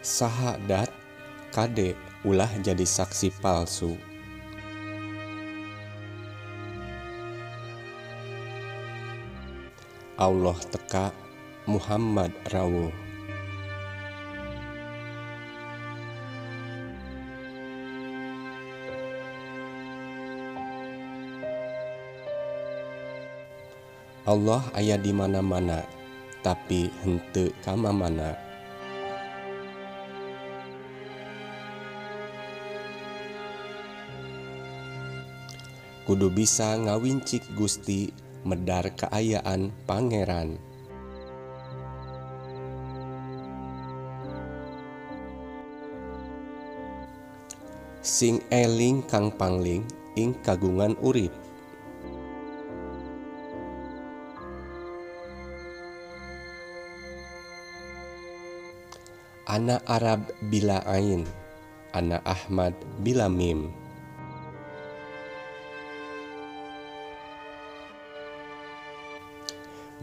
Sahadat kade ulah jadi saksi palsu. Allah teka Muhammad rawuh. Allah aya di mana-mana, tapi henteu ka mamana. Kudu bisa ngawincik Gusti medar kaayaan pangeran. Sing eling kang pangling ing kagungan urip. Ana Arab bila ain, ana Ahmad bila mim.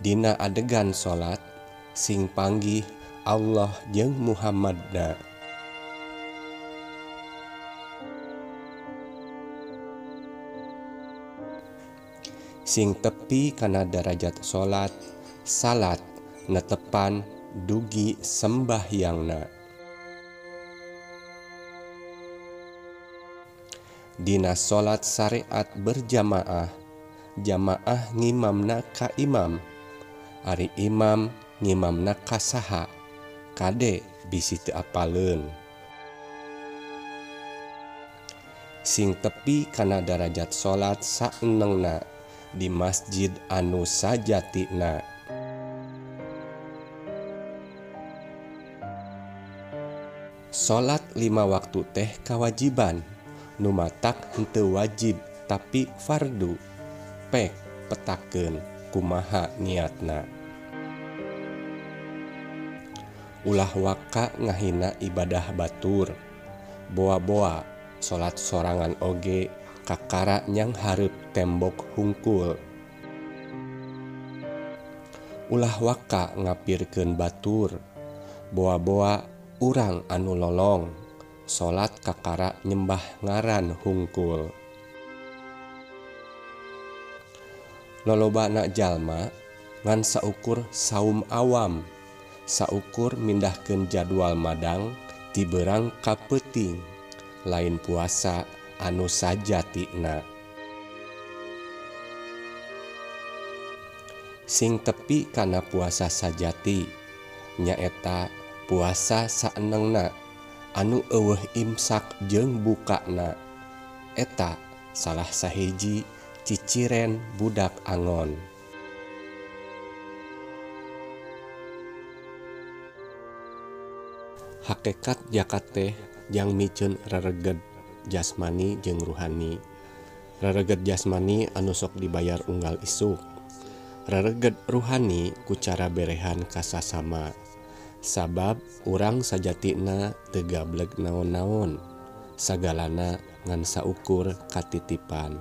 Dina adegan salat sing panggih Allah jeung Muhammadna. Sing tepi kana derajat salat, salat netepan dugi sembahyangna. Dina salat syariat berjamaah, jamaah ngimamna ka imam, ari imam ngimamna ka saha, kade bisi teu apaleun. Sing tepi kana derajat salat saenengna di masjid anu sajatina. Salat 5 waktu teh kawajiban, nu matak henteu wajib tapi fardu. Pek petakeun kumaha niatna. Ulah waka ngahina ibadah batur. Boa-boa salat sorangan oge kakara nyang hareup tembok hungkul. Ulah waka ngapirkeun batur. Boa-boa urang anu lolong, salat kakara nyembah ngaran hungkul. Lolobana jalma ngan saukur saum awam, saukur mindahkeun jadwal madang ti beurang ka peuting, lain puasa anu sajatina. Sing tepi kana puasa sajati nyaeta puasa saenengna anu eueuh imsak jeung bukana. Eta salah sahiji ciciren budak angon. Hakikat zakat teh jang miceun rereged jasmani jeung ruhani. Rereged jasmani anu sok dibayar unggal isuk. Rereged ruhani ku cara berehan ka sasama. Sabab urang sajatina teu gableg naon-naon, sagalana ngan saukur katitipan.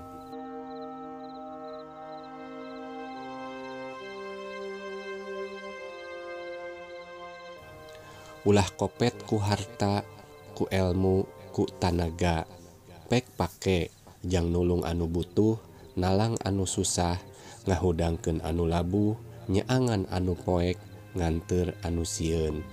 Ulah kopet ku harta, ku elmu, ku tanaga. Pek pake jang nulung anu butuh, nalang anu susah, ngahudangkeun anu labuh, nyaangan anu poek, nganteur anu sieun.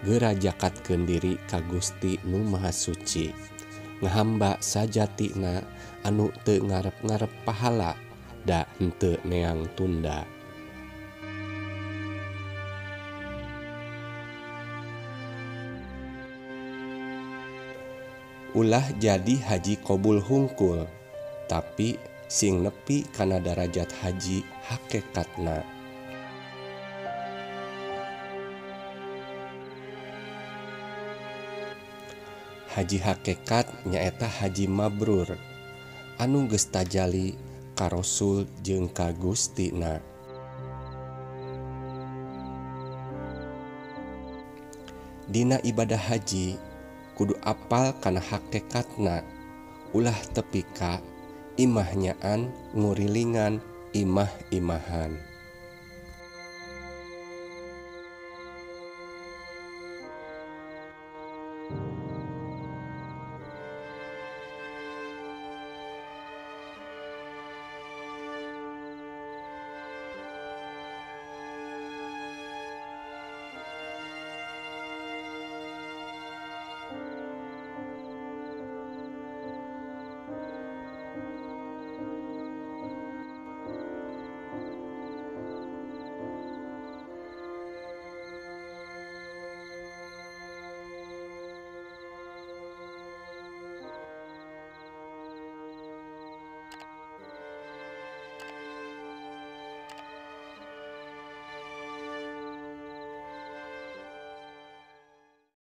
Geura jakatkeun diri ka Gusti nu Maha Suci, ngahamba sajatina anu teu ngarep-ngarep pahala, da henteu neang tunda. Ulah jadi haji qobul hungkul, tapi sing nepi kana derajat haji hakikatna. Haji hakikat nyaeta haji mabrur, anu geus tajali ka Rasul jeung ka Gustina. Dina ibadah haji kudu apal kana hakekatna, ulah tepika imah nyaan ngurilingan imah-imahan.